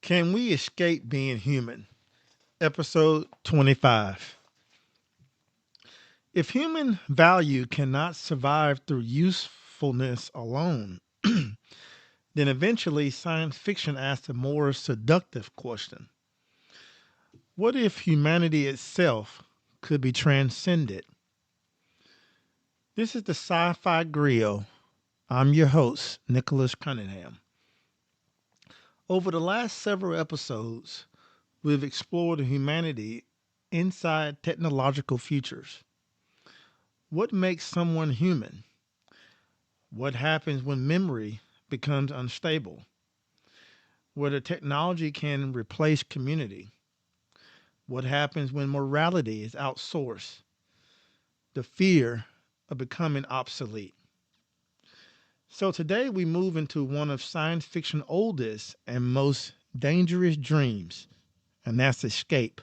Can we escape being human? Episode 25. If human value cannot survive through usefulness alone, then eventually science fiction asks a more seductive question. What if humanity itself could be transcended? This is the Sci-Fi Griot. I'm your host, Nicholas Cunningham. Over the last several episodes, we've explored humanity inside technological futures. What makes someone human? What happens when memory becomes unstable? Whether technology can replace community? What happens when morality is outsourced? The fear of becoming obsolete. So today we move into one of science fiction's oldest and most dangerous dreams, and that's escape.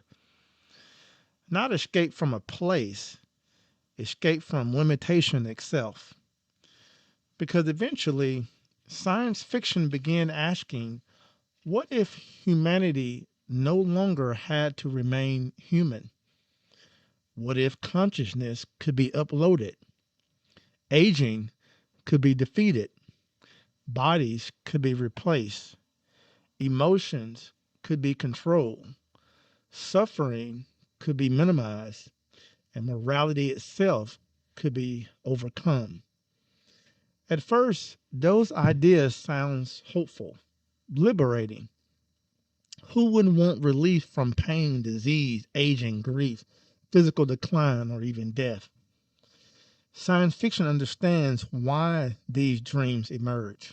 Not escape from a place, escape from limitation itself. Because eventually, science fiction began asking, what if humanity no longer had to remain human? What if consciousness could be uploaded? Aging could be defeated. Bodies could be replaced. Emotions could be controlled. Suffering could be minimized. And morality itself could be overcome. At first, those ideas sounds hopeful, liberating. Who wouldn't want relief from pain, disease, aging, grief, physical decline, or even death? Science fiction understands why these dreams emerge.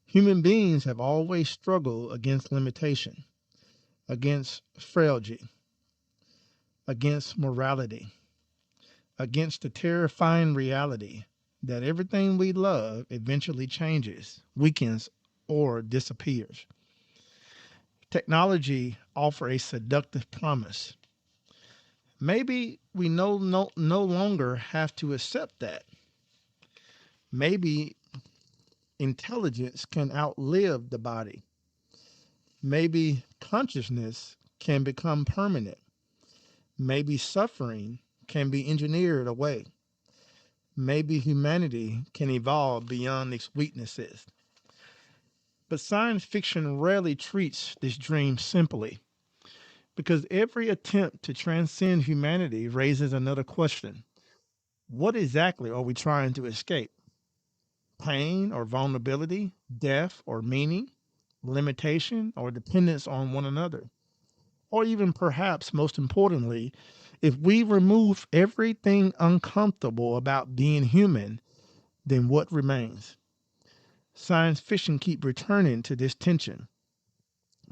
Human beings have always struggled against limitation, against frailty, against morality, against the terrifying reality that everything we love eventually changes, weakens, or disappears. Technology offers a seductive promise. Maybe we no longer have to accept that. Maybe intelligence can outlive the body. Maybe consciousness can become permanent. Maybe suffering can be engineered away. Maybe humanity can evolve beyond its weaknesses. But science fiction rarely treats this dream simply because every attempt to transcend humanity raises another question. What exactly are we trying to escape? Pain or vulnerability, death or meaning, limitation or dependence on one another? Or even perhaps most importantly, if we remove everything uncomfortable about being human, then what remains? Science fiction keep returning to this tension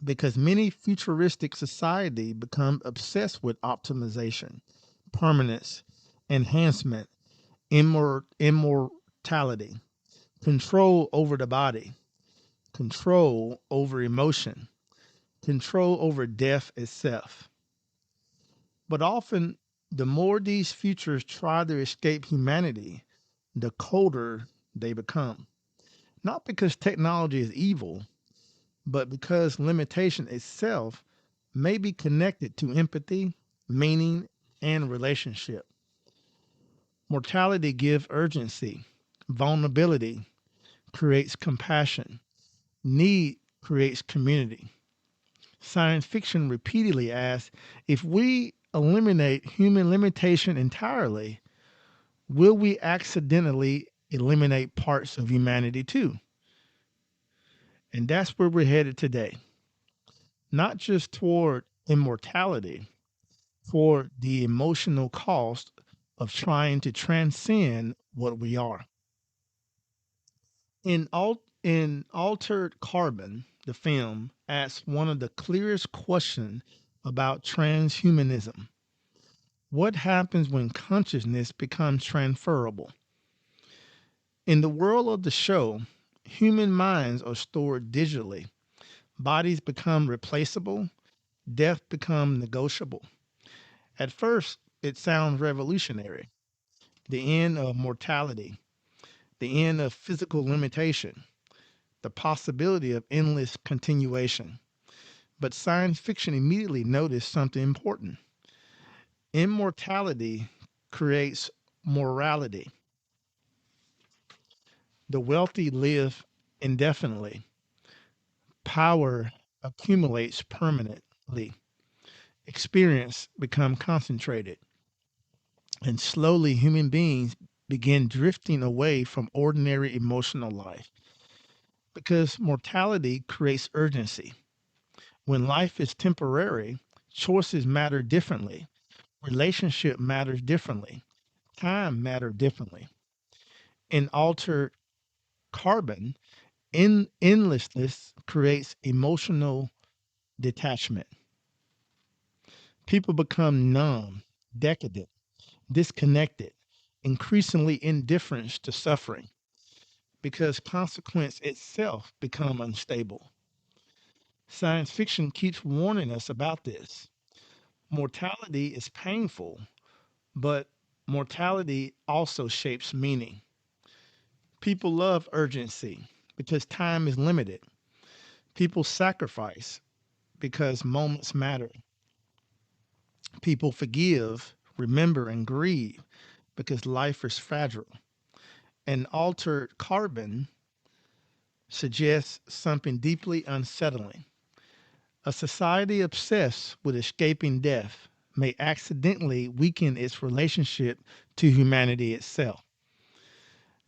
because many futuristic society become obsessed with optimization, permanence, enhancement, immortality, control over the body, control over emotion, control over death itself. But often, the more these futures try to escape humanity, the colder they become. Not because technology is evil, but because limitation itself may be connected to empathy, meaning, and relationship. Mortality gives urgency, vulnerability creates compassion, need creates community. Science fiction repeatedly asks, if we eliminate human limitation entirely, will we accidentally eliminate parts of humanity too? And that's where we're headed today. Not just toward immortality, for the emotional cost of trying to transcend what we are. In Altered Carbon, the film asks one of the clearest questions about transhumanism. What happens when consciousness becomes transferable? In the world of the show, human minds are stored digitally. Bodies become replaceable, death becomes negotiable. At first, it sounds revolutionary. The end of mortality, the end of physical limitation, the possibility of endless continuation. But science fiction immediately noticed something important. Immortality creates morality. The wealthy live indefinitely. Power accumulates permanently. Experience become concentrated. And slowly human beings begin drifting away from ordinary emotional life because mortality creates urgency. When life is temporary, choices matter differently. Relationship matters differently. Time matters differently. In altered carbon, endlessness creates emotional detachment. People become numb, decadent, disconnected, increasingly indifferent to suffering because consequence itself become unstable. Science fiction keeps warning us about this. Mortality is painful, but mortality also shapes meaning. People love urgency because time is limited. People sacrifice because moments matter. People forgive, remember, and grieve because life is fragile. And altered carbon suggests something deeply unsettling. A society obsessed with escaping death may accidentally weaken its relationship to humanity itself.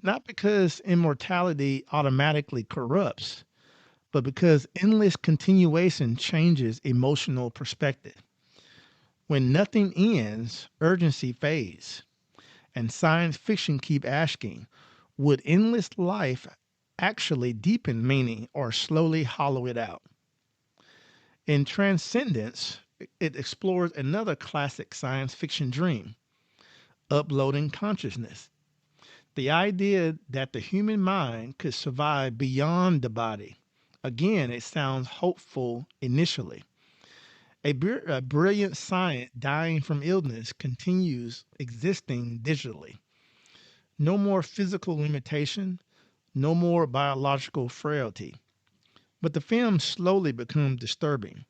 Not because immortality automatically corrupts, but because endless continuation changes emotional perspective. When nothing ends, urgency fades, and science fiction keep asking, would endless life actually deepen meaning or slowly hollow it out? In Transcendence, it explores another classic science fiction dream, uploading consciousness. The idea that the human mind could survive beyond the body. Again, it sounds hopeful initially. A brilliant science dying from illness continues existing digitally. No more physical limitation, no more biological frailty. But the film slowly becomes disturbing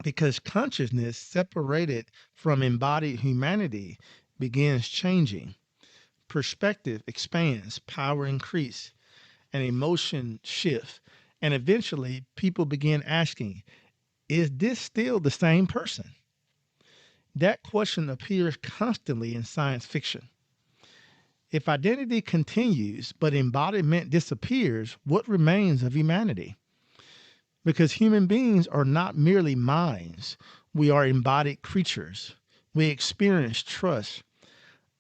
because consciousness separated from embodied humanity begins changing. Perspective expands, power increase, and emotion shifts. And eventually people begin asking, is this still the same person? That question appears constantly in science fiction. If identity continues but embodiment disappears, what remains of humanity? Because human beings are not merely minds, we are embodied creatures. We experience trust,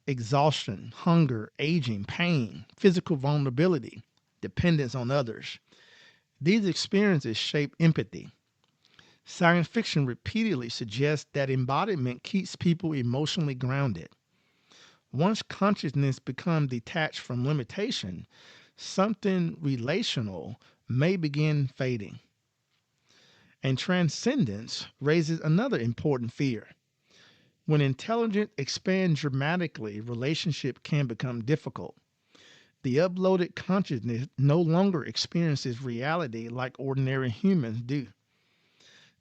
exhaustion, hunger, aging, pain, physical vulnerability, dependence on others. These experiences shape empathy. Science fiction repeatedly suggests that embodiment keeps people emotionally grounded. Once consciousness becomes detached from limitation, something relational may begin fading. And transcendence raises another important fear. When intelligence expands dramatically, relationship can become difficult. The uploaded consciousness no longer experiences reality like ordinary humans do.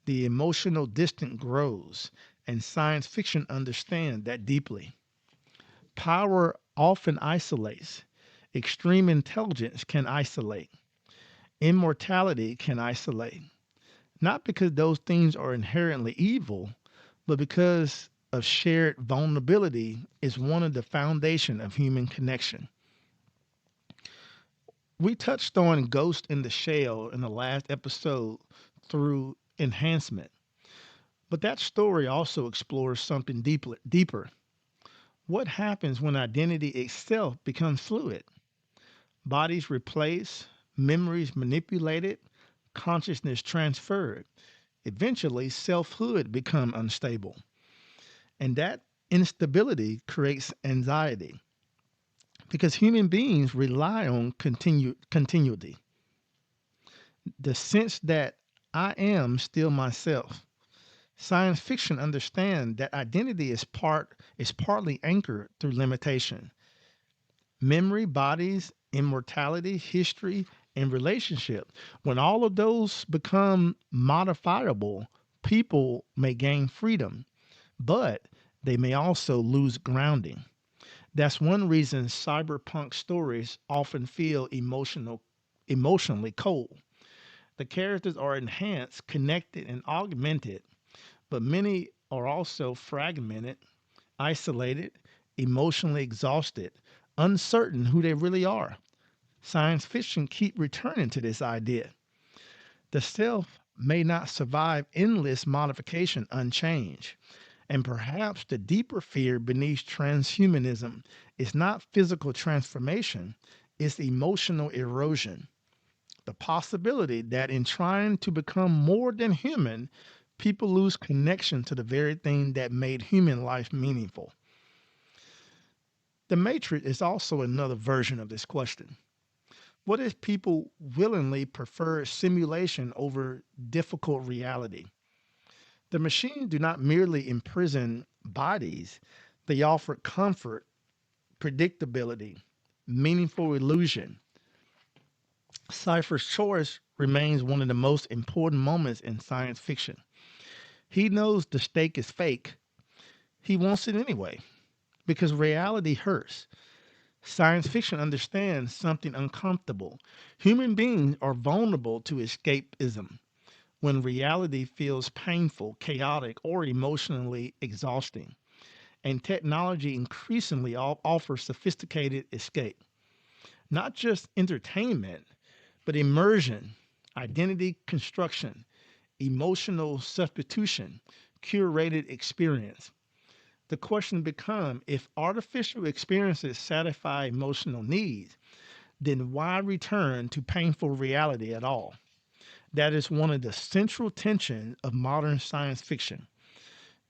The emotional distance grows, and science fiction understands that deeply. Power often isolates. Extreme intelligence can isolate. Immortality can isolate. Not because those things are inherently evil, but because of shared vulnerability is one of the foundation of human connection. We touched on Ghost in the Shell in the last episode through enhancement, but that story also explores something deeper. What happens when identity itself becomes fluid? Bodies replaced, memories manipulated, consciousness transferred. Eventually, selfhood become unstable. And that instability creates anxiety because human beings rely on continuity. The sense that I am still myself. Science fiction understands that identity is partly anchored through limitation. Memory, bodies, immortality, history, in relationship. When all of those become modifiable, people may gain freedom, but they may also lose grounding. That's one reason cyberpunk stories often feel emotionally cold. The characters are enhanced, connected, and augmented, but many are also fragmented, isolated, emotionally exhausted, uncertain who they really are. Science fiction keep returning to this idea. The self may not survive endless modification unchanged. And perhaps the deeper fear beneath transhumanism is not physical transformation, it's emotional erosion. The possibility that in trying to become more than human, people lose connection to the very thing that made human life meaningful. The Matrix is also another version of this question. What if people willingly prefer simulation over difficult reality? The machines do not merely imprison bodies, they offer comfort, predictability, meaningful illusion. Cypher's choice remains one of the most important moments in science fiction. He knows the stake is fake. He wants it anyway because reality hurts. Science fiction understands something uncomfortable. Human beings are vulnerable to escapism when reality feels painful, chaotic, or emotionally exhausting. And technology increasingly offers sophisticated escape, not just entertainment, but immersion, identity construction, emotional substitution, curated experience. The question becomes if artificial experiences satisfy emotional needs, then why return to painful reality at all? That is one of the central tensions of modern science fiction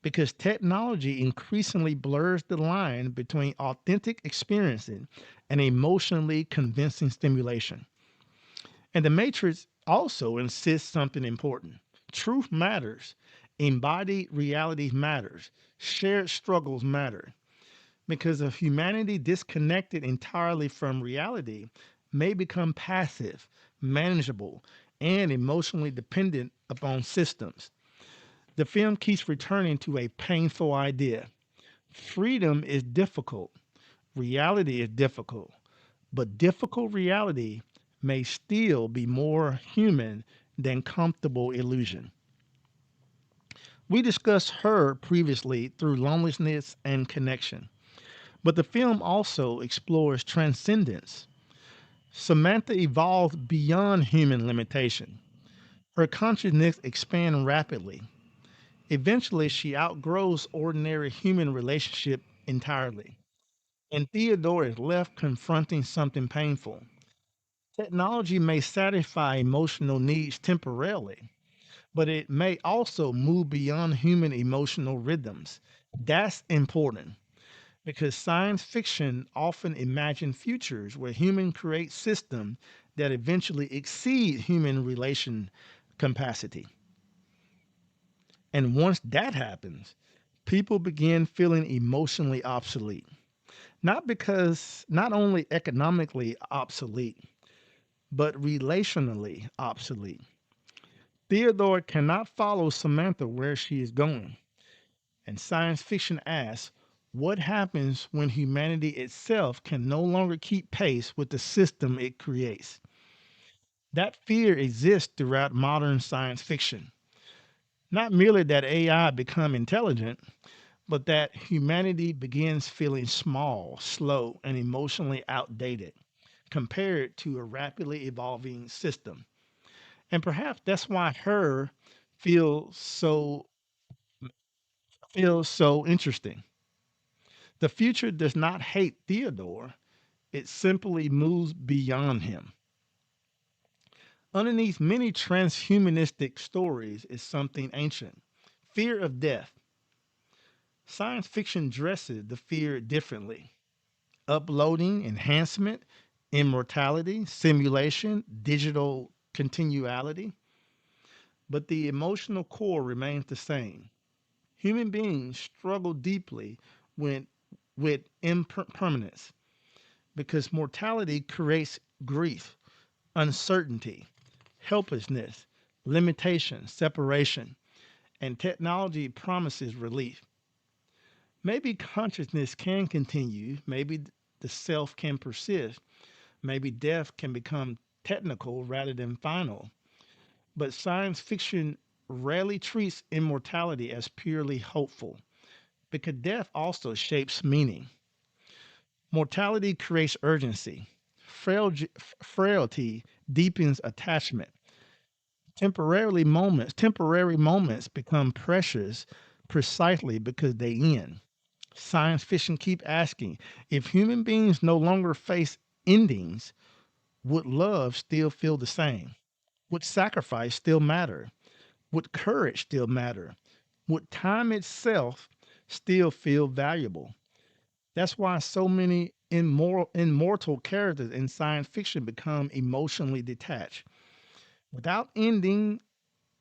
because technology increasingly blurs the line between authentic experiencing and emotionally convincing stimulation. And the Matrix also insists something important. Truth matters. Embodied reality matters. Shared struggles matter. Because if humanity disconnected entirely from reality may become passive, manageable, and emotionally dependent upon systems. The film keeps returning to a painful idea. Freedom is difficult. Reality is difficult. But difficult reality may still be more human than comfortable illusion. We discussed her previously through loneliness and connection, but the film also explores transcendence. Samantha evolves beyond human limitation. Her consciousness expands rapidly. Eventually, she outgrows ordinary human relationship entirely, and Theodore is left confronting something painful. Technology may satisfy emotional needs temporarily, but it may also move beyond human emotional rhythms. That's important because science fiction often imagines futures where humans create systems that eventually exceed human relation capacity. And once that happens, people begin feeling emotionally obsolete. Not only economically obsolete, but relationally obsolete. Theodore cannot follow Samantha where she is going. And science fiction asks, what happens when humanity itself can no longer keep pace with the system it creates? That fear exists throughout modern science fiction. Not merely that AI become intelligent, but that humanity begins feeling small, slow, and emotionally outdated compared to a rapidly evolving system. And perhaps that's why her feels so feels so interesting. The future does not hate Theodore, it simply moves beyond him. Underneath many transhumanistic stories is something ancient fear of death. Science fiction dresses the fear differently. Uploading, enhancement, immortality, simulation, digital continuality. But the emotional core remains the same. Human beings struggle deeply when, with impermanence because mortality creates grief. uncertainty, helplessness, limitation, separation, and technology promises relief. Maybe consciousness can continue, maybe the self can persist, maybe death can become technical rather than final. But science fiction rarely treats immortality as purely hopeful because death also shapes meaning. Mortality creates urgency. Frailty deepens attachment. Temporary moments become precious precisely because they end. Science fiction keep asking, if human beings no longer face endings, would love still feel the same? Would sacrifice still matter? Would courage still matter? Would time itself still feel valuable? That's why so many immortal characters in science fiction become emotionally detached. Without ending,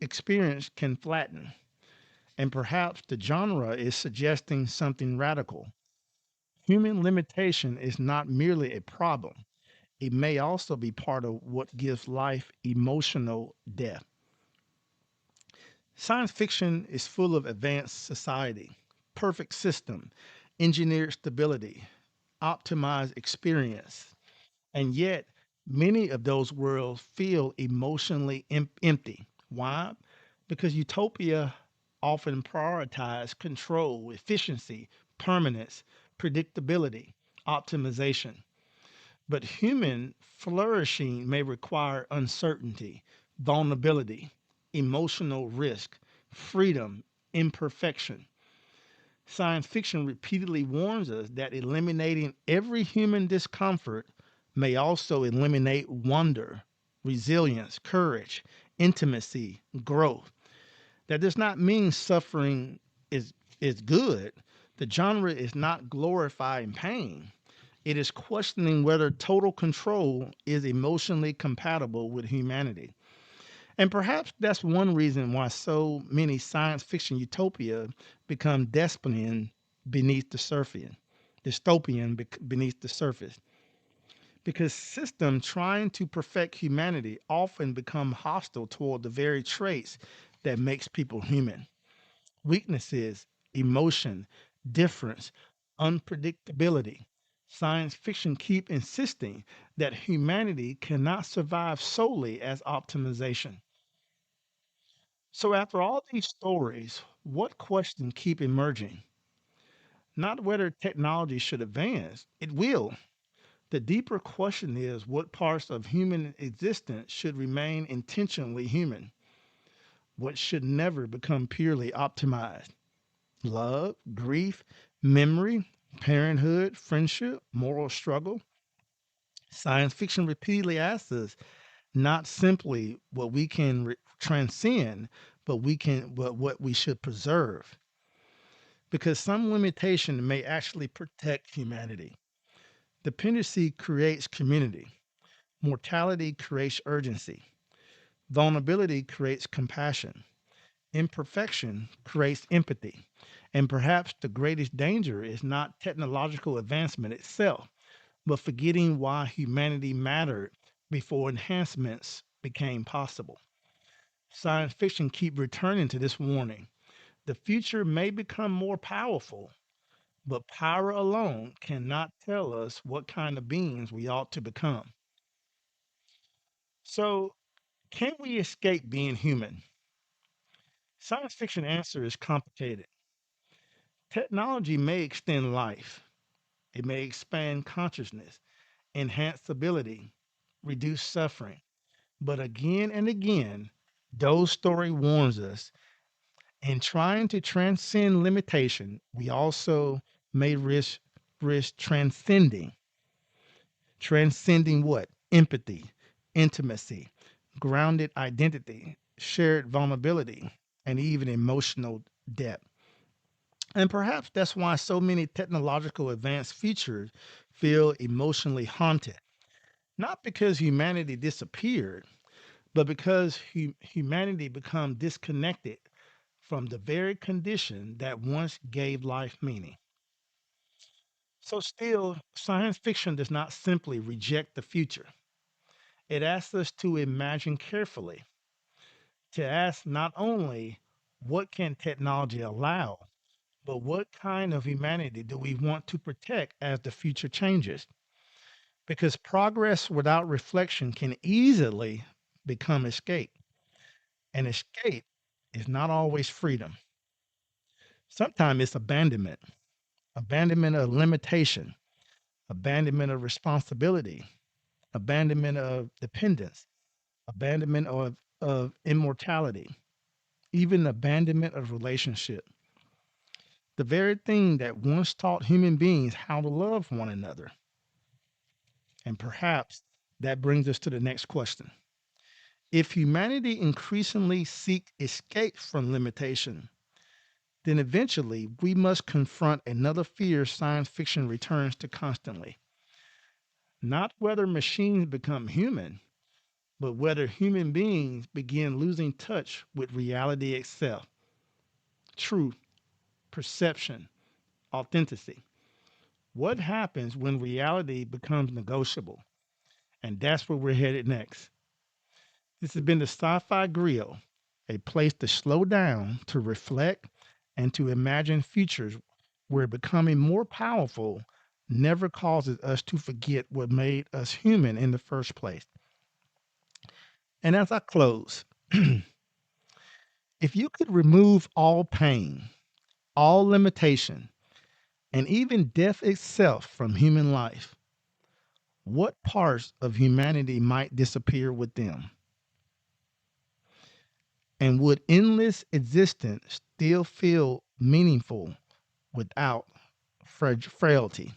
experience can flatten. And perhaps the genre is suggesting something radical. Human limitation is not merely a problem, it may also be part of what gives life emotional depth. Science fiction is full of advanced society, perfect system, engineered stability, optimized experience, and yet many of those worlds feel emotionally empty. Why? Because utopia often prioritizes control, efficiency, permanence, predictability, optimization. But human flourishing may require uncertainty, vulnerability, emotional risk, freedom, imperfection. Science fiction repeatedly warns us that eliminating every human discomfort may also eliminate wonder, resilience, courage, intimacy, growth. That does not mean suffering is, is good. The genre is not glorifying pain. It is questioning whether total control is emotionally compatible with humanity. And perhaps that's one reason why so many science fiction utopia become beneath the surface, beneath the surface. Because systems trying to perfect humanity often become hostile toward the very traits that makes people human. Weaknesses, emotion, difference, unpredictability. Science fiction keep insisting that humanity cannot survive solely as optimization. So after all these stories, what questions keep emerging? Not whether technology should advance, it will. The deeper question is what parts of human existence should remain intentionally human, what should never become purely optimized. Love, grief, memory, parenthood, friendship, moral struggle. Science fiction repeatedly asks us not simply what we can transcend, but what we should preserve. Because some limitation may actually protect humanity. Dependency creates community. Mortality creates urgency. Vulnerability creates compassion. Imperfection creates empathy. And perhaps the greatest danger is not technological advancement itself, but forgetting why humanity mattered before enhancements became possible. Science fiction keep returning to this warning. The future may become more powerful, but power alone cannot tell us what kind of beings we ought to become. So, can we escape being human? Science fiction answer is complicated. Technology may extend life, it may expand consciousness, enhance ability, reduce suffering. But again and again, those story warns us in trying to transcend limitation, we also may risk transcending. Transcending what? Empathy, intimacy, grounded identity, shared vulnerability, and even emotional depth. And perhaps that's why so many technological advanced features feel emotionally haunted. Not because humanity disappeared, but because humanity become disconnected from the very condition that once gave life meaning. So, still, science fiction does not simply reject the future, It asks us to imagine carefully, to ask not only what can technology allow, but what kind of humanity do we want to protect as the future changes? Because progress without reflection can easily become escape, and escape is not always freedom. Sometimes it's abandonment, abandonment of limitation, abandonment of responsibility, abandonment of dependence, abandonment of immortality, even abandonment of relationship. The very thing that once taught human beings how to love one another. And perhaps that brings us to the next question. If humanity increasingly seek escape from limitation, then eventually we must confront another fear science fiction returns to constantly. Not whether machines become human, but whether human beings begin losing touch with reality itself, truth, perception, authenticity. What happens when reality becomes negotiable? And that's where we're headed next. This has been the Sci Fi Griot, a place to slow down, to reflect, and to imagine futures where becoming more powerful never causes us to forget what made us human in the first place. And as I close, if you could remove all pain, all limitation, and even death itself from human life, what parts of humanity might disappear with them? And would endless existence still feel meaningful without frailty?